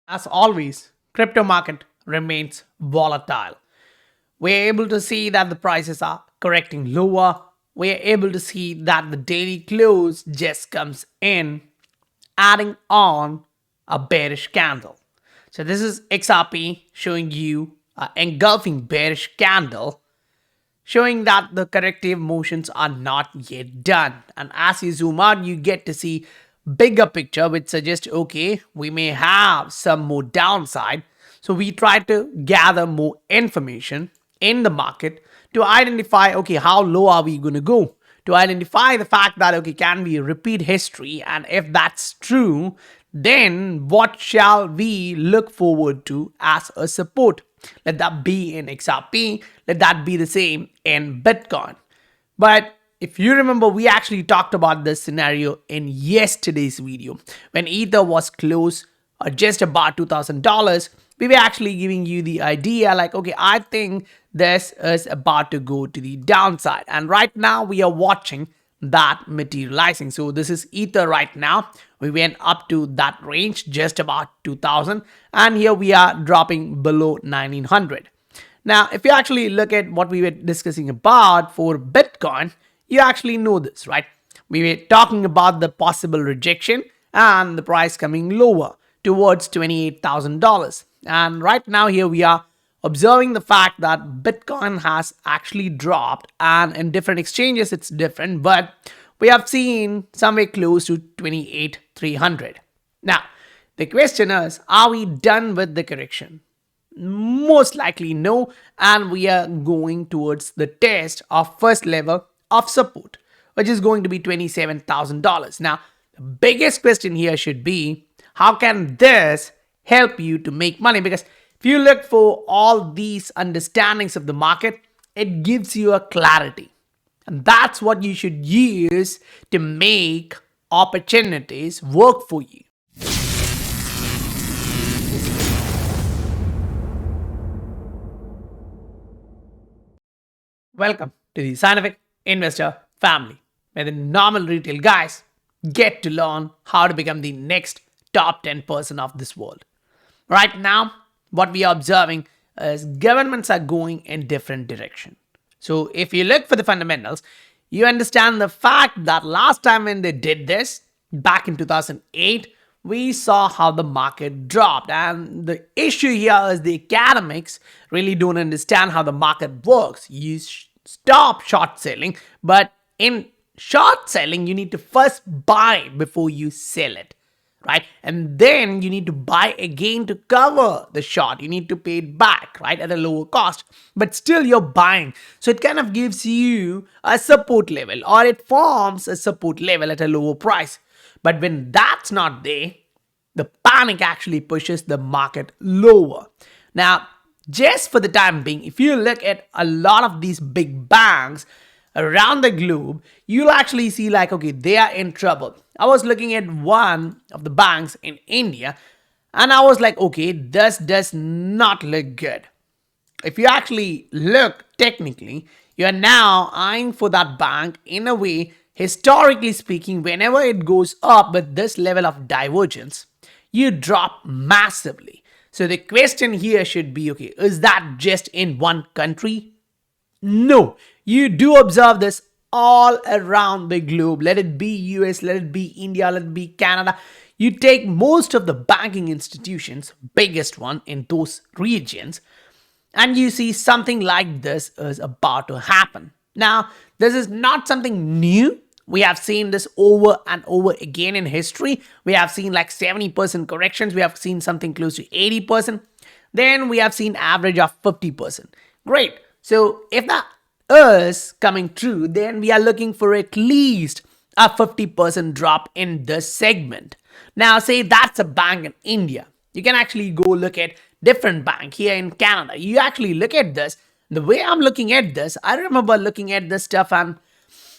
As always, crypto market remains volatile. We're able to see that the prices are correcting lower. We're able to see that the daily close just comes in, adding on a bearish candle. So this is XRP showing you an engulfing bearish candle, showing that the corrective motions are not yet done. And as you zoom out, you get to see bigger picture, which suggests, okay, we may have some more downside. So we try to gather more information in the market to identify, okay, how low are we going to go? To identify the fact that, okay, can we repeat history? And if that's true, then what shall we look forward to as a support? Let that be in XRP, let that be the same in Bitcoin. But if you remember, we actually talked about this scenario in yesterday's video. When Ether was close or just about $2,000, we were actually giving you the idea like, okay, I think this is about to go to the downside. And right now we are watching that materializing. So this is Ether right now. We went up to that range, just about 2000. And here we are dropping below 1900. Now, if you actually look at what we were discussing about for Bitcoin, you actually know this, right? We were talking about the possible rejection and the price coming lower towards $28,000. And right now here we are observing the fact that Bitcoin has actually dropped, and in different exchanges it's different, but we have seen somewhere close to 28,300. Now, the question is, are we done with the correction? Most likely no, and we are going towards the test of first level of support, which is going to be $27,000. Now, the biggest question here should be, how can this help you to make money? Because if you look for all these understandings of the market, it gives you a clarity. And that's what you should use to make opportunities work for you. Welcome to the Scientific Investor family, where the normal retail guys get to learn how to become the next top 10% of this world. Right now, what we are observing is governments are going in different direction. So if you look for the fundamentals, you understand the fact that last time when they did this, back in 2008, we saw how the market dropped. And the issue here is the academics really don't understand how the market works. You stop short selling, but in short selling, you need to first buy before you sell it, right? And then you need to buy again to cover the short. You need to pay it back, right, at a lower cost, but still you're buying. So it kind of gives you a support level, or it forms a support level at a lower price. But when that's not there, the panic actually pushes the market lower. Now, just for the time being, if you look at a lot of these big banks around the globe, you'll actually see like, okay, they are in trouble. I was looking at one of the banks in India, and I was like, okay, this does not look good. If you actually look technically, you're now eyeing for that bank in a way, historically speaking, whenever it goes up with this level of divergence, you drop massively. So the question here should be, okay, is that just in one country? No, you do observe this all around the globe. Let it be US, let it be India, let it be Canada. You take most of the banking institutions, biggest one in those regions, and you see something like this is about to happen. Now, this is not something new. We have seen this over and over again in history. We have seen like 70% corrections. We have seen something close to 80%. Then we have seen average of 50%. Great. So if that is coming true, then we are looking for at least a 50% drop in this segment. Now, say that's a bank in India. You can actually go look at different bank here in Canada. You actually look at this. The way I'm looking at this, I remember looking at this stuff and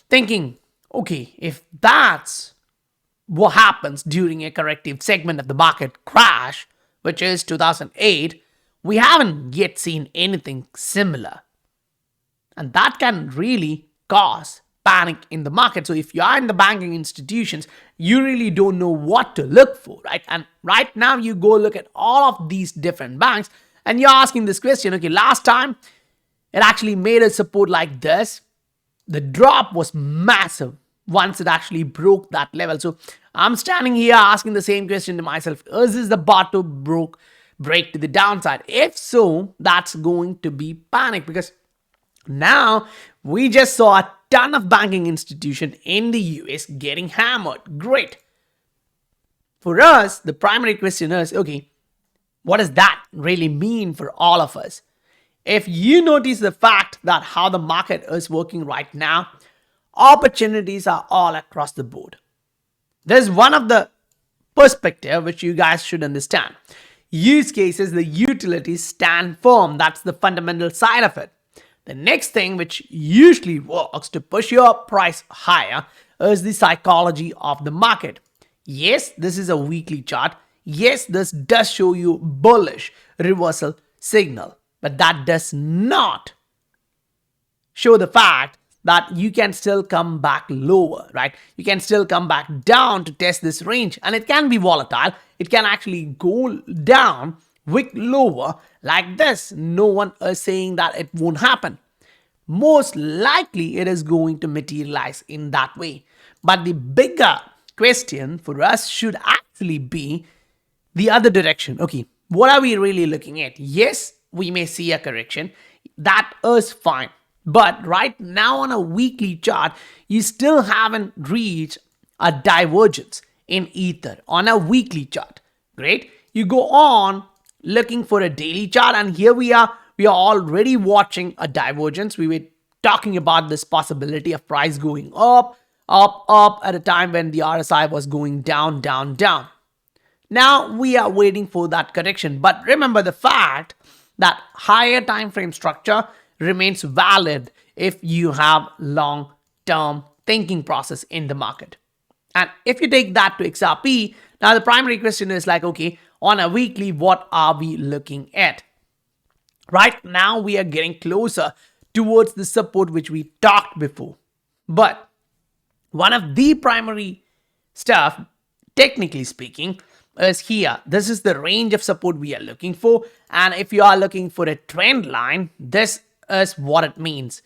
thinking, okay, if that's what happens during a corrective segment of the market crash, which is 2008, we haven't yet seen anything similar. And that can really cause panic in the market. So if you are in the banking institutions, you really don't know what to look for, right? And right now you go look at all of these different banks and you're asking this question, okay, last time it actually made a support like this. The drop was massive once it actually broke that level. So I'm standing here asking the same question to myself, is this the bottom break to the downside? If so, that's going to be panic, because now we just saw a ton of banking institution in the US getting hammered. Great. For us, the primary question is, okay, what does that really mean for all of us? If you notice the fact that how the market is working right now, opportunities are all across the board. There's one of the perspective which you guys should understand. Use cases, the utilities stand firm. That's the fundamental side of it. The next thing which usually works to push your price higher is the psychology of the market. Yes, this is a weekly chart. Yes, this does show you bullish reversal signal, but that does not show the fact that you can still come back lower, right? You can still come back down to test this range, and it can be volatile. It can actually go down, wick lower like this. No one is saying that it won't happen. Most likely it is going to materialize in that way. But the bigger question for us should actually be the other direction. Okay, what are we really looking at? Yes, we may see a correction. That is fine. But right now on a weekly chart, you still haven't reached a divergence in ether on a weekly chart. Great. You go on looking for a daily chart, and here we are already watching a divergence. We were talking about this possibility of price going up at a time when the RSI was going down, down, down. Now we are waiting for that correction. But remember the fact that higher time frame structure remains valid if you have long-term thinking process in the market. And if you take that to XRP, now the primary question is like, okay, on a weekly, what are we looking at? Right now, we are getting closer towards the support which we talked before. But one of the primary stuff, technically speaking, is here. This is the range of support we are looking for. And if you are looking for a trend line, this is what it means.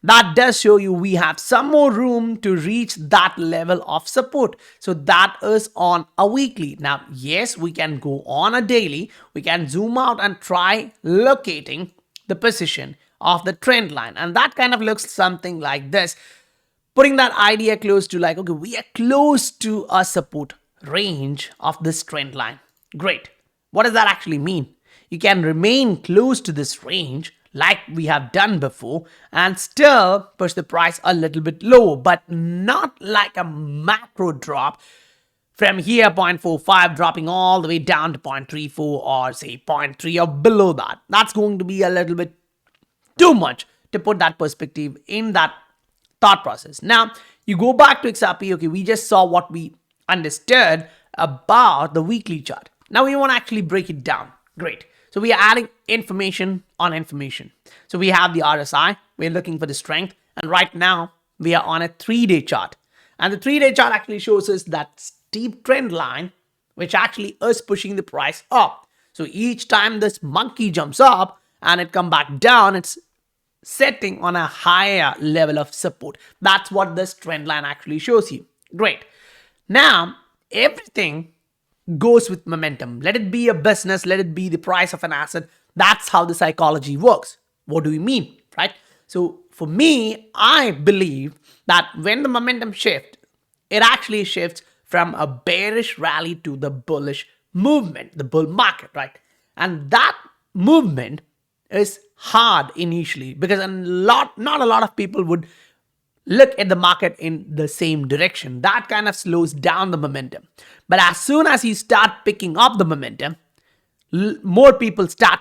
That does show you we have some more room to reach that level of support. So that is on a weekly. Now, yes, we can go on a daily. We can zoom out and try locating the position of the trend line. And that kind of looks something like this. Putting that idea close to like, okay, we are close to a support range of this trend line. Great. What does that actually mean? You can remain close to this range like we have done before and still push the price a little bit lower, but not like a macro drop from here 0.45 dropping all the way down to 0.34 or say 0.3 or below that. That's going to be a little bit too much to put that perspective in that thought process. Now, you go back to XRP, okay, we just saw what we understood about the weekly chart. Now we want to actually break it down. Great. So we are adding information on information. So we have the RSI, we're looking for the strength, and right now we are on a 3-day chart. And the 3-day chart actually shows us that steep trend line, which actually is pushing the price up. So each time this monkey jumps up and it comes back down, it's setting on a higher level of support. That's what this trend line actually shows you. Great. Now, everything goes with momentum. Let it be a business, let it be the price of an asset. That's how the psychology works. What do we mean, right? So for me, I believe that when the momentum shifts, it actually shifts from a bearish rally to the bullish movement, the bull market, right? And that movement is hard initially because not a lot of people would look at the market in the same direction. That kind of slows down the momentum. But as soon as you start picking up the momentum, more people start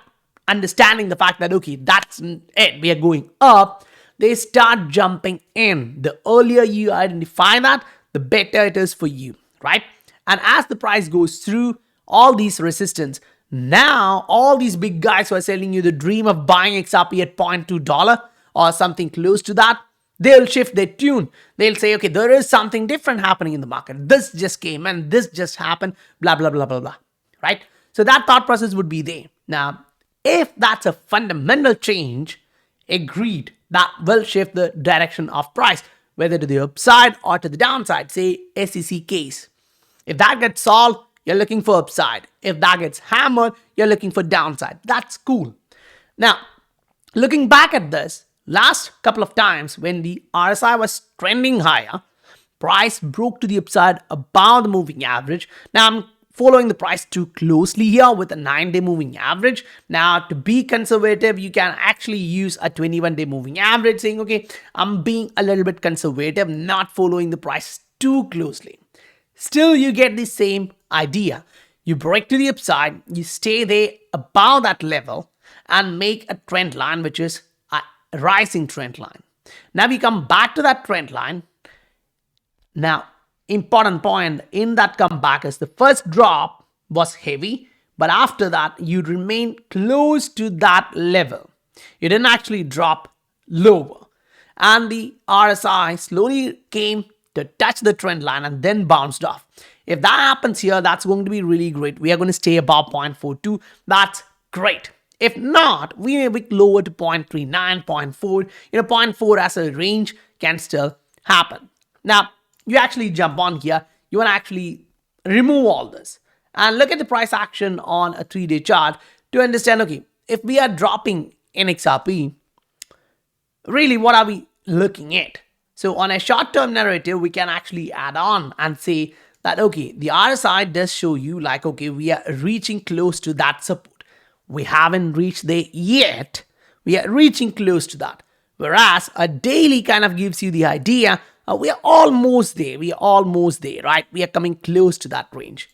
understanding the fact that, okay, that's it, we are going up. They start jumping in. The earlier you identify that, the better it is for you, right? And as the price goes through all these resistance, now all these big guys who are selling you the dream of buying XRP at $0.2 or something close to that, They'll shift their tune. They'll say, okay, there is something different happening in the market. This just came and this just happened, blah, blah, blah, blah, blah. Right? So that thought process would be there. Now, if that's a fundamental change, agreed, that will shift the direction of price, whether to the upside or to the downside. Say SEC case. If that gets solved, you're looking for upside. If that gets hammered, you're looking for downside. That's cool. Now, looking back at this, last couple of times when the RSI was trending higher, price broke to the upside above the moving average. Now, I'm following the price too closely here with a 9-day moving average. Now, to be conservative, you can actually use a 21-day moving average, saying, okay, I'm being a little bit conservative, not following the price too closely. Still, you get the same idea. You break to the upside, you stay there above that level and make a trend line, which is a rising trend line. Now, we come back to that trend line. Now, important point in that comeback is the first drop was heavy, but after that, you remain close to that level. You didn't actually drop lower. And the RSI slowly came to touch the trend line and then bounced off. If that happens here, that's going to be really great. We are going to stay above 0.42. That's great. If not, we may be lower to 0.39, 0.4. 0.4 as a range can still happen. Now, you actually jump on here. You want to actually remove all this and look at the price action on a 3-day chart to understand, okay, if we are dropping in XRP, really what are we looking at? So on a short-term narrative, we can actually add on and say that, okay, the RSI does show you like, okay, we are reaching close to that support. We haven't reached there yet. We are reaching close to that. Whereas a daily kind of gives you the idea, we are almost there. We are almost there, right? We are coming close to that range.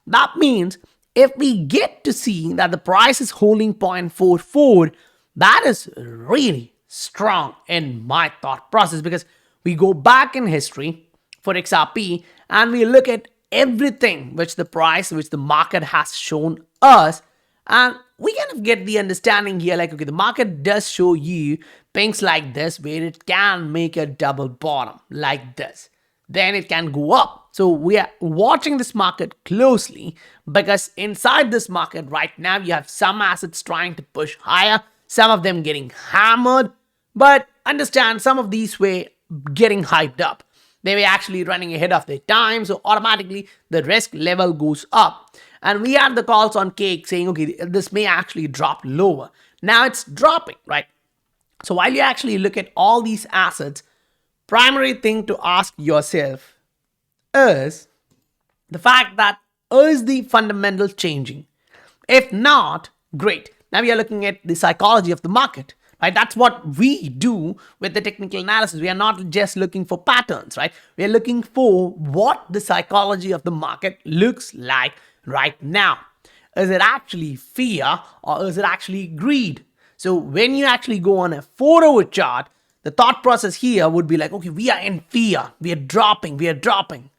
That means if we get to see that the price is holding 0.44, that is really strong in my thought process, because we go back in history for XRP and we look at everything which the market has shown us, and we kind of get the understanding here like, okay, the market does show you things like this where it can make a double bottom like this. Then it can go up. So we are watching this market closely, because inside this market right now, you have some assets trying to push higher, some of them getting hammered, but understand some of these were getting hyped up. They were actually running ahead of their time, so automatically the risk level goes up. And we had the calls on cake saying, okay, this may actually drop lower. Now it's dropping, right? So while you actually look at all these assets, primary thing to ask yourself is the fact that is the fundamental changing? If not, great. Now we are looking at the psychology of the market. Right? That's what we do with the technical analysis. We are not just looking for patterns, right? We are looking for what the psychology of the market looks like right now. Is it actually fear or is it actually greed? So when you actually go on a 4-hour chart, the thought process here would be like, okay, we are in fear. We are dropping.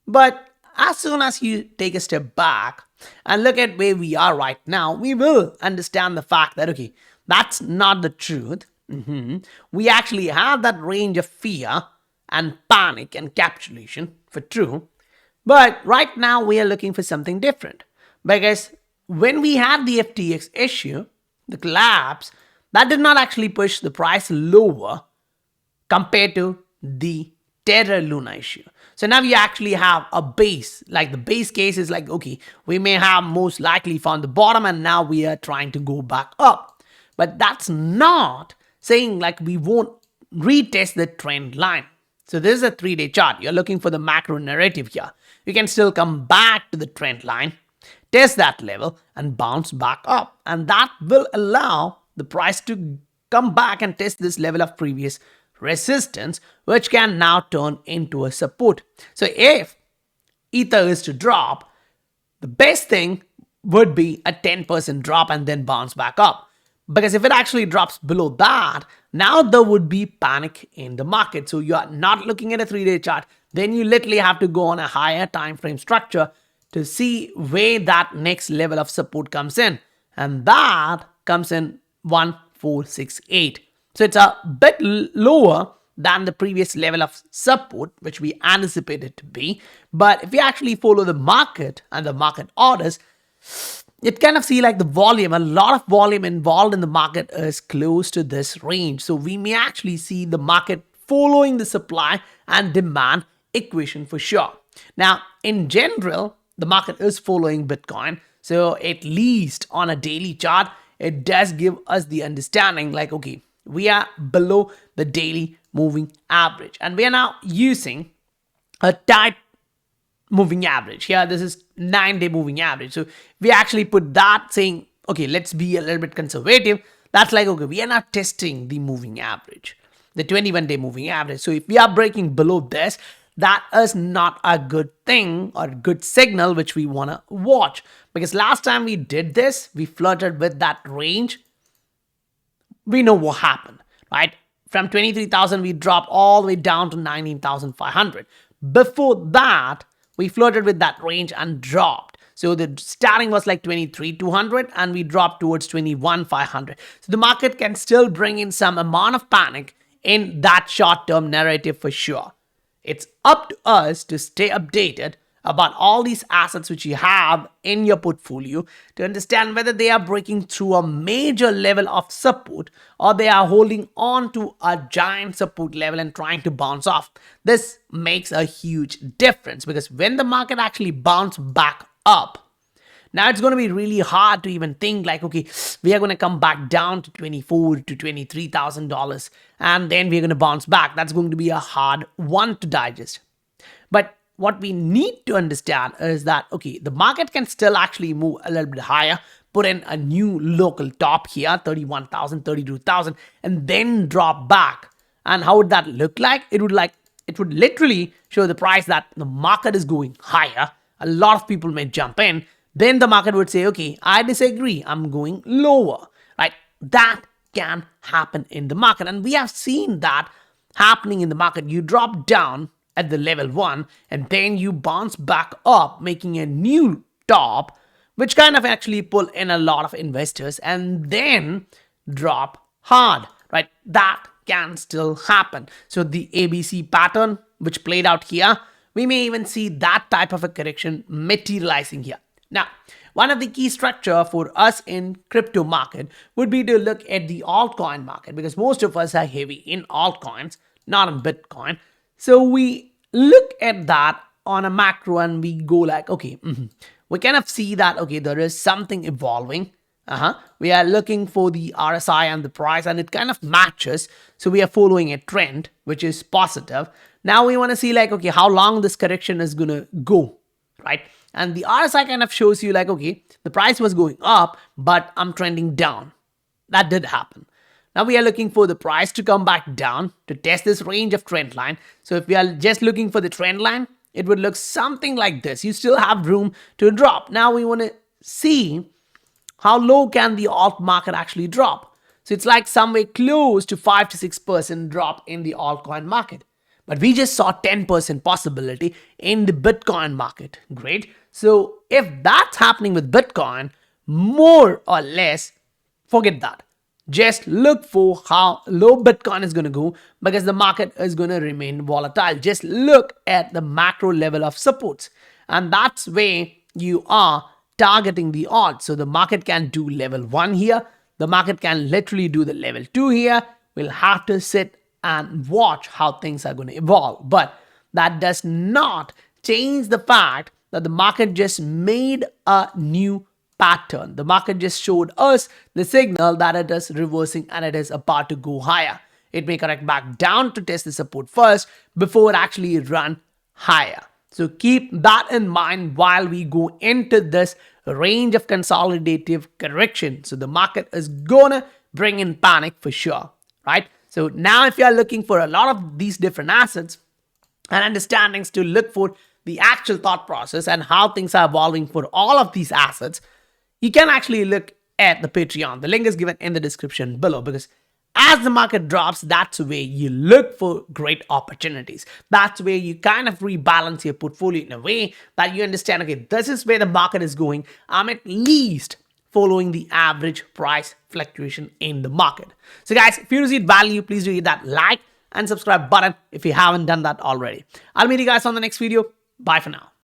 But as soon as you take a step back and look at where we are right now, we will understand the fact that, okay, that's not the truth. We actually have that range of fear and panic and capitulation for true. But right now we are looking for something different, because when we had the FTX issue, the collapse, that did not actually push the price lower compared to the Terra Luna issue. So now we actually have a base, like the base case is like, okay, we may have most likely found the bottom and now we are trying to go back up. But that's not saying like we won't retest the trend line. So this is a 3-day chart. You're looking for the macro narrative here. You can still come back to the trend line, test that level and bounce back up. And that will allow the price to come back and test this level of previous resistance, which can now turn into a support. So if Ether is to drop, the best thing would be a 10% drop and then bounce back up. Because if it actually drops below that, now there would be panic in the market. So you are not looking at a 3-day chart. Then you literally have to go on a higher time frame structure to see where that next level of support comes in. And that comes in 1468. So it's a bit lower than the previous level of support, which we anticipated to be. But if we actually follow the market and the market orders, it kind of see like the volume, a lot of volume involved in the market is close to this range. So we may actually see the market following the supply and demand equation for sure. Now, in general, the market is following Bitcoin. So at least on a daily chart, it does give us the understanding like, okay, we are below the daily moving average. And we are now using a type moving average. Here, this is 9-day moving average. So we actually put that saying, okay, let's be a little bit conservative. That's like, okay, we are not testing the moving average, the 21-day moving average. So if we are breaking below this, that is not a good thing or good signal which we want to watch. Because last time we did this, we flirted with that range. We know what happened, right? From 23,000, we dropped all the way down to 19,500. Before that, we flirted with that range and dropped. So the starting was like 23,200 and we dropped towards 21,500. So the market can still bring in some amount of panic in that short-term narrative for sure. It's up to us to stay updated about all these assets which you have in your portfolio to understand whether they are breaking through a major level of support or they are holding on to a giant support level and trying to bounce off. This makes a huge difference because when the market actually bounces back up, now it's going to be really hard to even think like, okay, we are going to come back down to $24,000 to $23,000 and then we're going to bounce back. That's going to be a hard one to digest. But what we need to understand is that, okay, the market can still actually move a little bit higher, put in a new local top here, 31,000, 32,000, and then drop back. And how would that look like? It would literally show the price that the market is going higher. A lot of people may jump in. Then the market would say, okay, I disagree. I'm going lower, right? That can happen in the market. And we have seen that happening in the market. You drop down at the level 1 and then you bounce back up, making a new top, which kind of actually pull in a lot of investors and then drop hard, right? That can still happen. So the ABC pattern, which played out here, we may even see that type of a correction materializing here. Now, one of the key structure for us in crypto market would be to look at the altcoin market because most of us are heavy in altcoins, not in Bitcoin. So we look at that on a macro and we go like, okay, we kind of see that, okay, there is something evolving. We are looking for the RSI and the price and it kind of matches. So we are following a trend, which is positive. Now we want to see like, okay, how long this correction is going to go, right? And the RSI kind of shows you like, okay, the price was going up, but I'm trending down. That did happen. Now we are looking for the price to come back down to test this range of trend line. So if we are just looking for the trend line, it would look something like this. You still have room to drop. Now we want to see how low can the alt market actually drop. So it's like somewhere close to 5 to 6% drop in the altcoin market. But we just saw 10% possibility in the Bitcoin market. Great. So if that's happening with Bitcoin, more or less, forget that. Just look for how low Bitcoin is going to go because the market is going to remain volatile. Just look at the macro level of supports. And that's where you are targeting the odds. So the market can do level 1 here. The market can literally do the level 2 here. We'll have to sit and watch how things are going to evolve. But that does not change the fact that the market just made a new pattern. The market just showed us the signal that it is reversing and it is about to go higher. It may correct back down to test the support first before it actually run higher. So keep that in mind while we go into this range of consolidative correction. So the market is gonna bring in panic for sure, right? So now if you are looking for a lot of these different assets and understandings to look for the actual thought process and how things are evolving for all of these assets, you can actually look at the Patreon. The link is given in the description below because as the market drops, that's where you look for great opportunities. That's where you kind of rebalance your portfolio in a way that you understand, okay, this is where the market is going. I'm at least following the average price fluctuation in the market. So guys, if you received value, please do hit that like and subscribe button if you haven't done that already. I'll meet you guys on the next video. Bye for now.